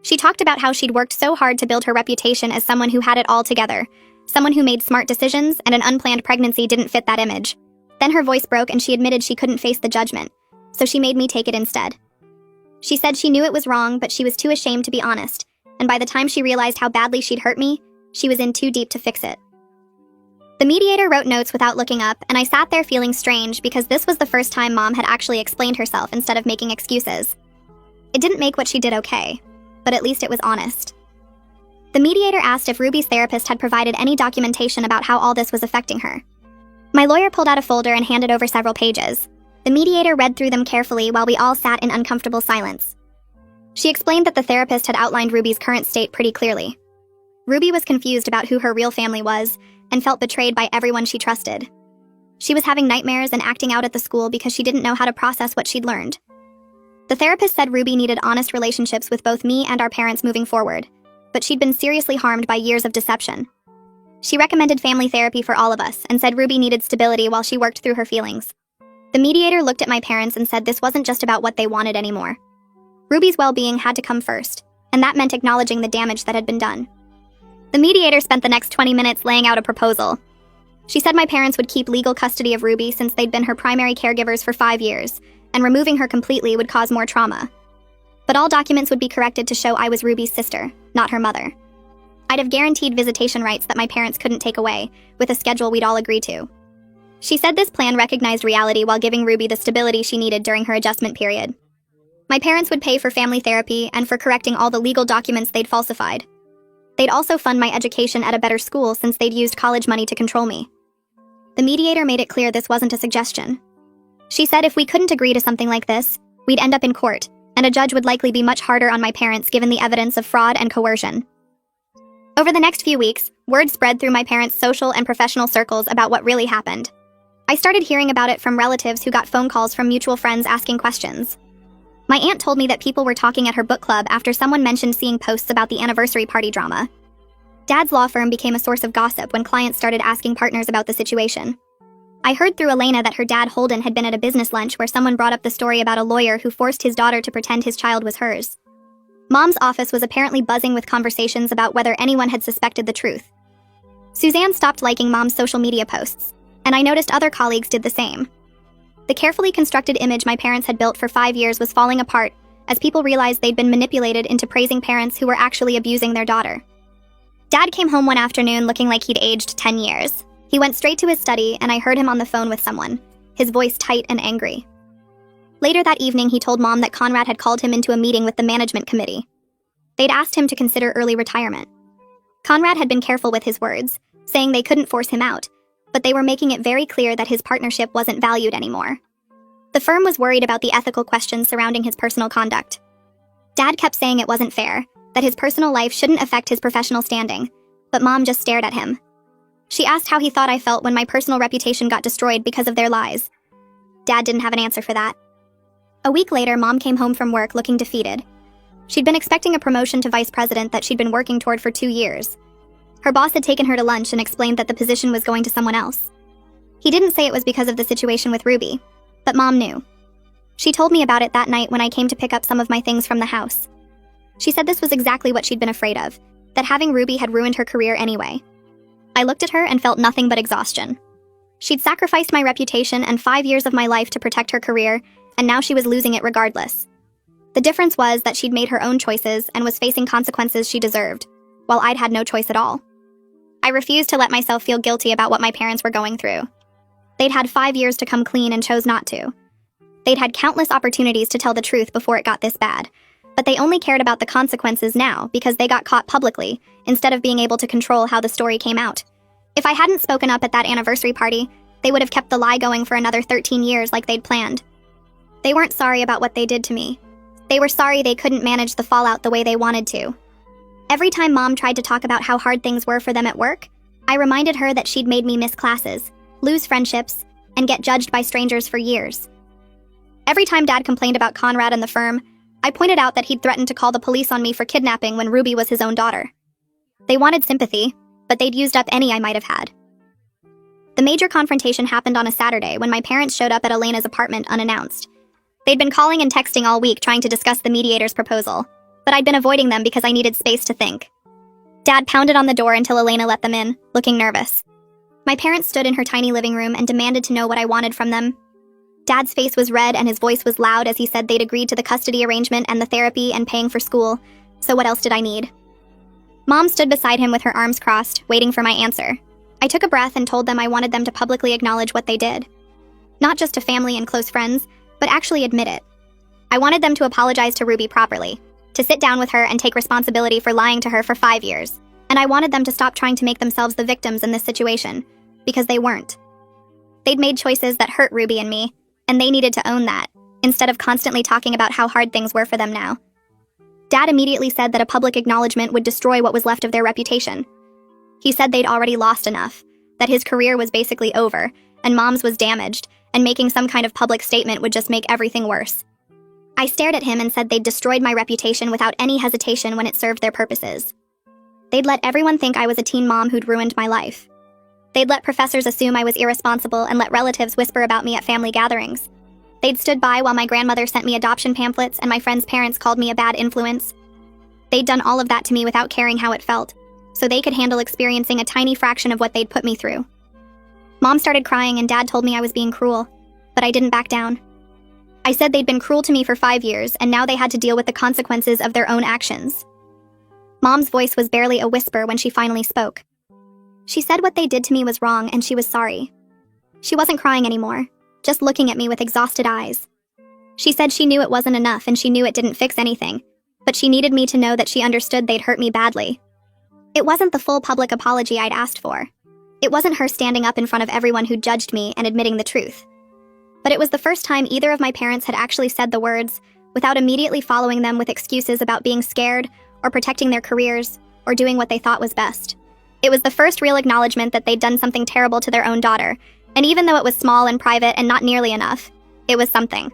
She talked about how she'd worked so hard to build her reputation as someone who had it all together, someone who made smart decisions, and an unplanned pregnancy didn't fit that image. Then her voice broke and she admitted she couldn't face the judgment, so she made me take it instead. She said she knew it was wrong, but she was too ashamed to be honest, and by the time she realized how badly she'd hurt me, she was in too deep to fix it. The mediator wrote notes without looking up, and I sat there feeling strange because this was the first time Mom had actually explained herself instead of making excuses. It didn't make what she did okay, but at least it was honest. The mediator asked if Ruby's therapist had provided any documentation about how all this was affecting her. My lawyer pulled out a folder and handed over several pages. The mediator read through them carefully while we all sat in uncomfortable silence. She explained that the therapist had outlined Ruby's current state pretty clearly. Ruby was confused about who her real family was and felt betrayed by everyone she trusted. She was having nightmares and acting out at the school because she didn't know how to process what she'd learned. The therapist said Ruby needed honest relationships with both me and our parents moving forward, but she'd been seriously harmed by years of deception. She recommended family therapy for all of us and said Ruby needed stability while she worked through her feelings. The mediator looked at my parents and said this wasn't just about what they wanted anymore. Ruby's well-being had to come first, and that meant acknowledging the damage that had been done. The mediator spent the next 20 minutes laying out a proposal. She said my parents would keep legal custody of Ruby since they'd been her primary caregivers for 5 years, and removing her completely would cause more trauma. But all documents would be corrected to show I was Ruby's sister, not her mother. I'd have guaranteed visitation rights that my parents couldn't take away, with a schedule we'd all agree to. She said this plan recognized reality while giving Ruby the stability she needed during her adjustment period. My parents would pay for family therapy and for correcting all the legal documents they'd falsified. They'd also fund my education at a better school since they'd used college money to control me. The mediator made it clear this wasn't a suggestion. She said if we couldn't agree to something like this, we'd end up in court, and a judge would likely be much harder on my parents given the evidence of fraud and coercion. Over the next few weeks, word spread through my parents' social and professional circles about what really happened. I started hearing about it from relatives who got phone calls from mutual friends asking questions. My aunt told me that people were talking at her book club after someone mentioned seeing posts about the anniversary party drama. Dad's law firm became a source of gossip when clients started asking partners about the situation. I heard through Elena that her dad Holden had been at a business lunch where someone brought up the story about a lawyer who forced his daughter to pretend his child was hers. Mom's office was apparently buzzing with conversations about whether anyone had suspected the truth. Suzanne stopped liking Mom's social media posts, and I noticed other colleagues did the same. The carefully constructed image my parents had built for 5 years was falling apart as people realized they'd been manipulated into praising parents who were actually abusing their daughter. Dad came home one afternoon looking like he'd aged 10 years. He went straight to his study, and I heard him on the phone with someone, his voice tight and angry. Later that evening, he told Mom that Conrad had called him into a meeting with the management committee. They'd asked him to consider early retirement. Conrad had been careful with his words, saying they couldn't force him out, but they were making it very clear that his partnership wasn't valued anymore. The firm was worried about the ethical questions surrounding his personal conduct. Dad kept saying it wasn't fair, that his personal life shouldn't affect his professional standing, but Mom just stared at him. She asked how he thought I felt when my personal reputation got destroyed because of their lies. Dad didn't have an answer for that. A week later, Mom came home from work looking defeated. She'd been expecting a promotion to vice president that she'd been working toward for 2 years. Her boss had taken her to lunch and explained that the position was going to someone else. He didn't say it was because of the situation with Ruby, but Mom knew. She told me about it that night when I came to pick up some of my things from the house. She said this was exactly what she'd been afraid of, that having Ruby had ruined her career anyway. I looked at her and felt nothing but exhaustion. She'd sacrificed my reputation and 5 years of my life to protect her career, and now she was losing it regardless. The difference was that she'd made her own choices and was facing consequences she deserved, while I'd had no choice at all. I refused to let myself feel guilty about what my parents were going through. They'd had 5 years to come clean and chose not to. They'd had countless opportunities to tell the truth before it got this bad, but they only cared about the consequences now because they got caught publicly, instead of being able to control how the story came out. If I hadn't spoken up at that anniversary party, they would have kept the lie going for another 13 years like they'd planned. They weren't sorry about what they did to me. They were sorry they couldn't manage the fallout the way they wanted to. Every time Mom tried to talk about how hard things were for them at work, I reminded her that she'd made me miss classes, lose friendships, and get judged by strangers for years. Every time Dad complained about Conrad and the firm, I pointed out that he'd threatened to call the police on me for kidnapping when Ruby was his own daughter. They wanted sympathy, but they'd used up any I might have had. The major confrontation happened on a Saturday when my parents showed up at Elena's apartment unannounced. They'd been calling and texting all week trying to discuss the mediator's proposal, but I'd been avoiding them because I needed space to think. Dad pounded on the door until Elena let them in, looking nervous. My parents stood in her tiny living room and demanded to know what I wanted from them. Dad's face was red and his voice was loud as he said they'd agreed to the custody arrangement and the therapy and paying for school, so what else did I need? Mom stood beside him with her arms crossed, waiting for my answer. I took a breath and told them I wanted them to publicly acknowledge what they did. Not just to family and close friends, but actually admit it. I wanted them to apologize to Ruby properly, to sit down with her and take responsibility for lying to her for 5 years, and I wanted them to stop trying to make themselves the victims in this situation, because they weren't. They'd made choices that hurt Ruby and me, and they needed to own that, instead of constantly talking about how hard things were for them now. Dad immediately said that a public acknowledgement would destroy what was left of their reputation. He said they'd already lost enough, that his career was basically over, and Mom's was damaged, and making some kind of public statement would just make everything worse. I stared at him and said they'd destroyed my reputation without any hesitation when it served their purposes. They'd let everyone think I was a teen mom who'd ruined my life. They'd let professors assume I was irresponsible and let relatives whisper about me at family gatherings. They'd stood by while my grandmother sent me adoption pamphlets and my friends' parents called me a bad influence. They'd done all of that to me without caring how it felt, so they could handle experiencing a tiny fraction of what they'd put me through. Mom started crying and Dad told me I was being cruel, but I didn't back down. I said they'd been cruel to me for 5 years and now they had to deal with the consequences of their own actions. Mom's voice was barely a whisper when she finally spoke. She said what they did to me was wrong and she was sorry. She wasn't crying anymore, just looking at me with exhausted eyes. She said she knew it wasn't enough and she knew it didn't fix anything, but she needed me to know that she understood they'd hurt me badly. It wasn't the full public apology I'd asked for. It wasn't her standing up in front of everyone who judged me and admitting the truth. But it was the first time either of my parents had actually said the words, without immediately following them with excuses about being scared, or protecting their careers, or doing what they thought was best. It was the first real acknowledgement that they'd done something terrible to their own daughter, And even though it was small and private and not nearly enough, it was something.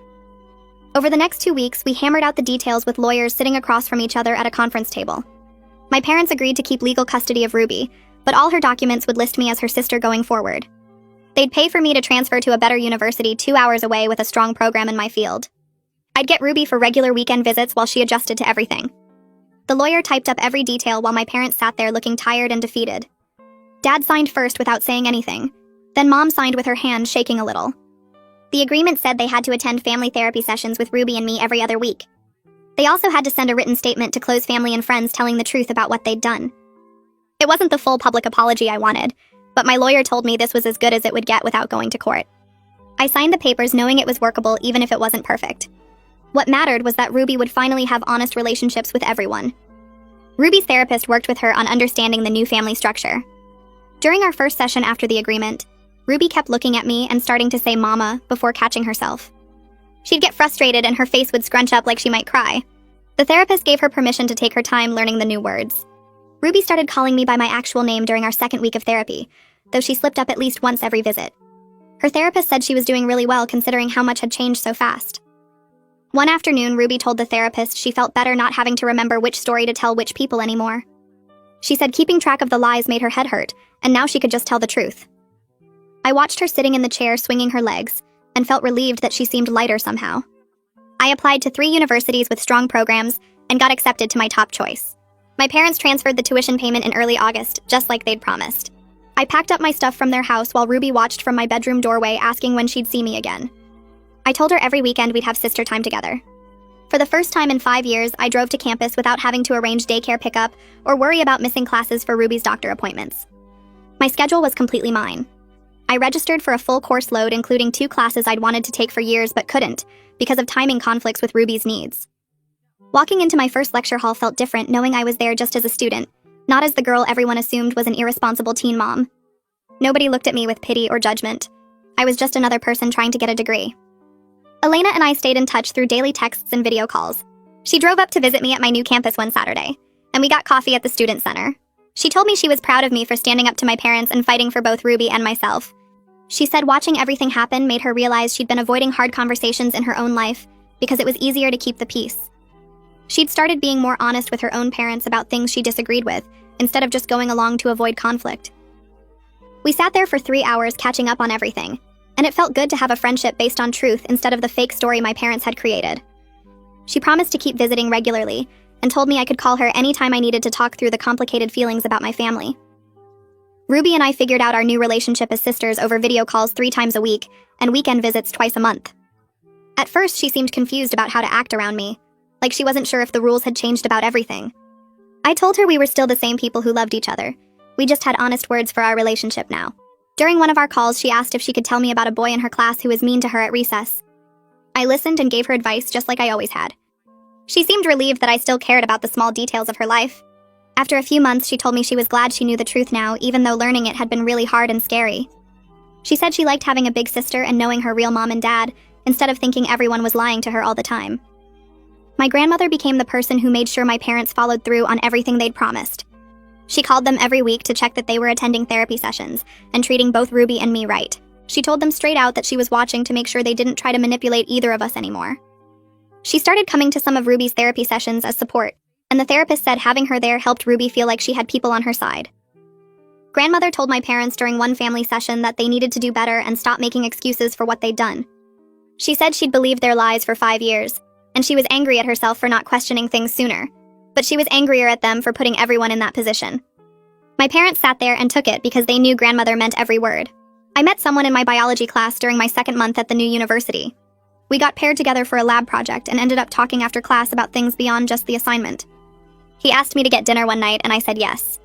Over the next 2 weeks, we hammered out the details with lawyers sitting across from each other at a conference table. My parents agreed to keep legal custody of Ruby, but all her documents would list me as her sister going forward. They'd pay for me to transfer to a better university 2 hours away with a strong program in my field. I'd get Ruby for regular weekend visits while she adjusted to everything. The lawyer typed up every detail while my parents sat there looking tired and defeated. Dad signed first without saying anything. Then Mom signed with her hand shaking a little. The agreement said they had to attend family therapy sessions with Ruby and me every other week. They also had to send a written statement to close family and friends telling the truth about what they'd done. It wasn't the full public apology I wanted, but my lawyer told me this was as good as it would get without going to court. I signed the papers knowing it was workable even if it wasn't perfect. What mattered was that Ruby would finally have honest relationships with everyone. Ruby's therapist worked with her on understanding the new family structure. During our first session after the agreement, Ruby kept looking at me and starting to say mama before catching herself. She'd get frustrated and her face would scrunch up like she might cry. The therapist gave her permission to take her time learning the new words. Ruby started calling me by my actual name during our second week of therapy, though she slipped up at least once every visit. Her therapist said she was doing really well considering how much had changed so fast. One afternoon, Ruby told the therapist she felt better not having to remember which story to tell which people anymore. She said keeping track of the lies made her head hurt, and now she could just tell the truth. I watched her sitting in the chair swinging her legs, and felt relieved that she seemed lighter somehow. I applied to 3 universities with strong programs, and got accepted to my top choice. My parents transferred the tuition payment in early August, just like they'd promised. I packed up my stuff from their house while Ruby watched from my bedroom doorway asking when she'd see me again. I told her every weekend we'd have sister time together. For the first time in 5 years, I drove to campus without having to arrange daycare pickup or worry about missing classes for Ruby's doctor appointments. My schedule was completely mine. I registered for a full course load including 2 classes I'd wanted to take for years but couldn't because of timing conflicts with Ruby's needs. Walking into my first lecture hall felt different knowing I was there just as a student, not as the girl everyone assumed was an irresponsible teen mom. Nobody looked at me with pity or judgment. I was just another person trying to get a degree. Elena and I stayed in touch through daily texts and video calls. She drove up to visit me at my new campus one Saturday, and we got coffee at the student center. She told me she was proud of me for standing up to my parents and fighting for both Ruby and myself. She said watching everything happen made her realize she'd been avoiding hard conversations in her own life because it was easier to keep the peace. She'd started being more honest with her own parents about things she disagreed with, instead of just going along to avoid conflict. We sat there for 3 hours catching up on everything, and it felt good to have a friendship based on truth instead of the fake story my parents had created. She promised to keep visiting regularly, and told me I could call her anytime I needed to talk through the complicated feelings about my family. Ruby and I figured out our new relationship as sisters over video calls 3 times a week, and weekend visits twice a month. At first, she seemed confused about how to act around me, like she wasn't sure if the rules had changed about everything. I told her we were still the same people who loved each other. We just had honest words for our relationship now. During one of our calls, she asked if she could tell me about a boy in her class who was mean to her at recess. I listened and gave her advice just like I always had. She seemed relieved that I still cared about the small details of her life. After a few months, she told me she was glad she knew the truth now, even though learning it had been really hard and scary. She said she liked having a big sister and knowing her real mom and dad, instead of thinking everyone was lying to her all the time. My grandmother became the person who made sure my parents followed through on everything they'd promised. She called them every week to check that they were attending therapy sessions and treating both Ruby and me right. She told them straight out that she was watching to make sure they didn't try to manipulate either of us anymore. She started coming to some of Ruby's therapy sessions as support, and the therapist said having her there helped Ruby feel like she had people on her side. Grandmother told my parents during one family session that they needed to do better and stop making excuses for what they'd done. She said she'd believed their lies for 5 years, and she was angry at herself for not questioning things sooner, but she was angrier at them for putting everyone in that position. My parents sat there and took it because they knew grandmother meant every word. I met someone in my biology class during my second month at the new university. We got paired together for a lab project and ended up talking after class about things beyond just the assignment. He asked me to get dinner one night and I said yes.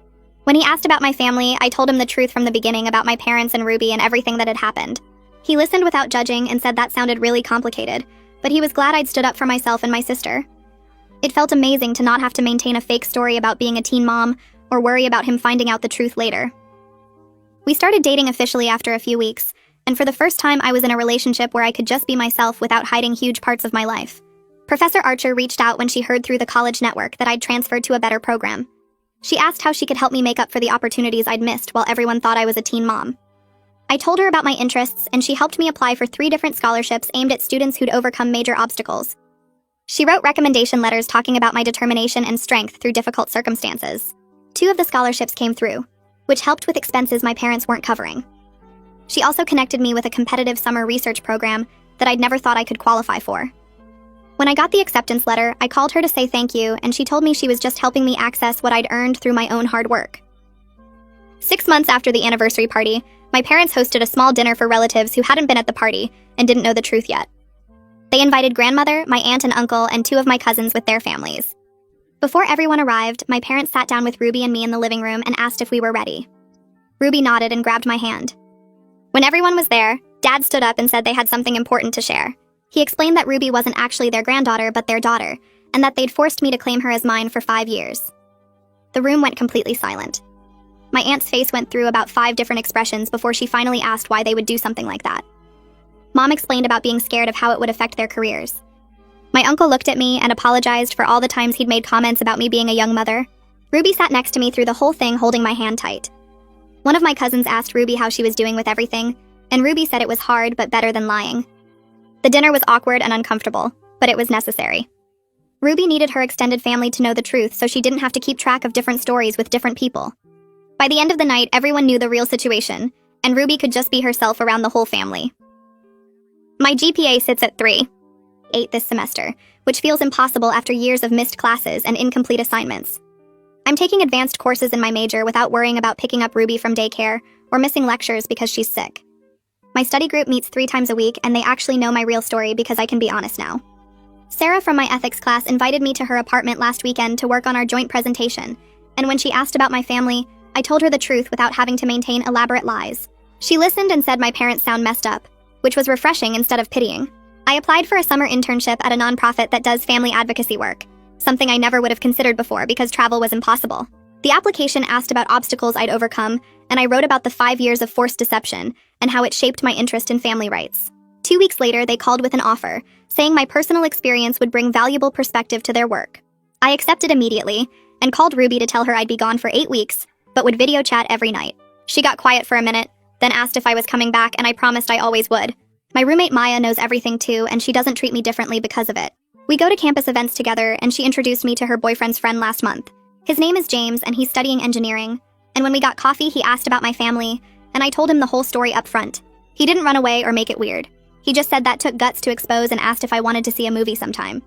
When he asked about my family, I told him the truth from the beginning about my parents and Ruby and everything that had happened. He listened without judging and said that sounded really complicated, but he was glad I'd stood up for myself and my sister. It felt amazing to not have to maintain a fake story about being a teen mom or worry about him finding out the truth later. We started dating officially after a few weeks, and for the first time I was in a relationship where I could just be myself without hiding huge parts of my life. Professor Archer reached out when she heard through the college network that I'd transferred to a better program. She asked how she could help me make up for the opportunities I'd missed while everyone thought I was a teen mom. I told her about my interests, and she helped me apply for 3 different scholarships aimed at students who'd overcome major obstacles. She wrote recommendation letters talking about my determination and strength through difficult circumstances. 2 of the scholarships came through, which helped with expenses my parents weren't covering. She also connected me with a competitive summer research program that I'd never thought I could qualify for. When I got the acceptance letter, I called her to say thank you, and she told me she was just helping me access what I'd earned through my own hard work. 6 months after the anniversary party, my parents hosted a small dinner for relatives who hadn't been at the party and didn't know the truth yet. They invited grandmother, my aunt and uncle, and 2 of my cousins with their families. Before everyone arrived, my parents sat down with Ruby and me in the living room and asked if we were ready. Ruby nodded and grabbed my hand. When everyone was there, Dad stood up and said they had something important to share. He explained that Ruby wasn't actually their granddaughter but their daughter, and that they'd forced me to claim her as mine for 5 years. The room went completely silent. My aunt's face went through about 5 different expressions before she finally asked why they would do something like that. Mom explained about being scared of how it would affect their careers. My uncle looked at me and apologized for all the times he'd made comments about me being a young mother. Ruby sat next to me through the whole thing, holding my hand tight. One of my cousins asked Ruby how she was doing with everything, and Ruby said it was hard but better than lying. The dinner was awkward and uncomfortable, but it was necessary. Ruby needed her extended family to know the truth so she didn't have to keep track of different stories with different people. By the end of the night, everyone knew the real situation, and Ruby could just be herself around the whole family. My GPA sits at 3.8 this semester, which feels impossible after years of missed classes and incomplete assignments. I'm taking advanced courses in my major without worrying about picking up Ruby from daycare or missing lectures because she's sick. My study group meets 3 times a week, and they actually know my real story because I can be honest now. Sarah from my ethics class invited me to her apartment last weekend to work on our joint presentation, and when she asked about my family, I told her the truth without having to maintain elaborate lies. She listened and said my parents sound messed up, which was refreshing instead of pitying. I applied for a summer internship at a nonprofit that does family advocacy work, something I never would have considered before because travel was impossible. The application asked about obstacles I'd overcome, and I wrote about the 5 years of forced deception and how it shaped my interest in family rights. 2 weeks later, they called with an offer, saying my personal experience would bring valuable perspective to their work. I accepted immediately and called Ruby to tell her I'd be gone for 8 weeks, but would video chat every night. She got quiet for a minute, then asked if I was coming back, and I promised I always would. My roommate Maya knows everything too, and she doesn't treat me differently because of it. We go to campus events together, and she introduced me to her boyfriend's friend last month. His name is James, and he's studying engineering. And when we got coffee, he asked about my family, and I told him the whole story up front. He didn't run away or make it weird. He just said that took guts to expose and asked if I wanted to see a movie sometime.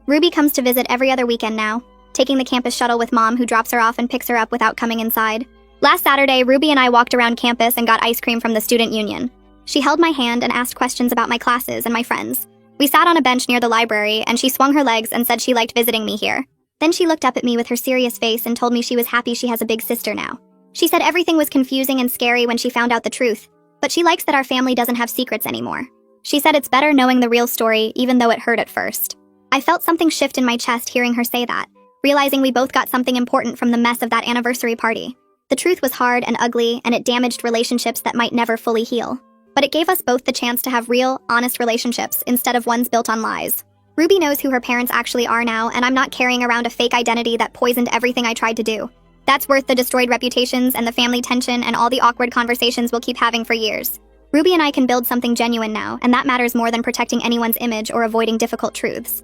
Ruby comes to visit every other weekend now, taking the campus shuttle with Mom, who drops her off and picks her up without coming inside. Last Saturday, Ruby and I walked around campus and got ice cream from the student union. She held my hand and asked questions about my classes and my friends. We sat on a bench near the library, and she swung her legs and said she liked visiting me here. Then she looked up at me with her serious face and told me she was happy she has a big sister now. She said everything was confusing and scary when she found out the truth, but she likes that our family doesn't have secrets anymore. She said it's better knowing the real story, even though it hurt at first. I felt something shift in my chest hearing her say that, realizing we both got something important from the mess of that anniversary party. The truth was hard and ugly, and it damaged relationships that might never fully heal. But it gave us both the chance to have real, honest relationships instead of ones built on lies. Ruby knows who her parents actually are now, and I'm not carrying around a fake identity that poisoned everything I tried to do. That's worth the destroyed reputations and the family tension and all the awkward conversations we'll keep having for years. Ruby and I can build something genuine now, and that matters more than protecting anyone's image or avoiding difficult truths.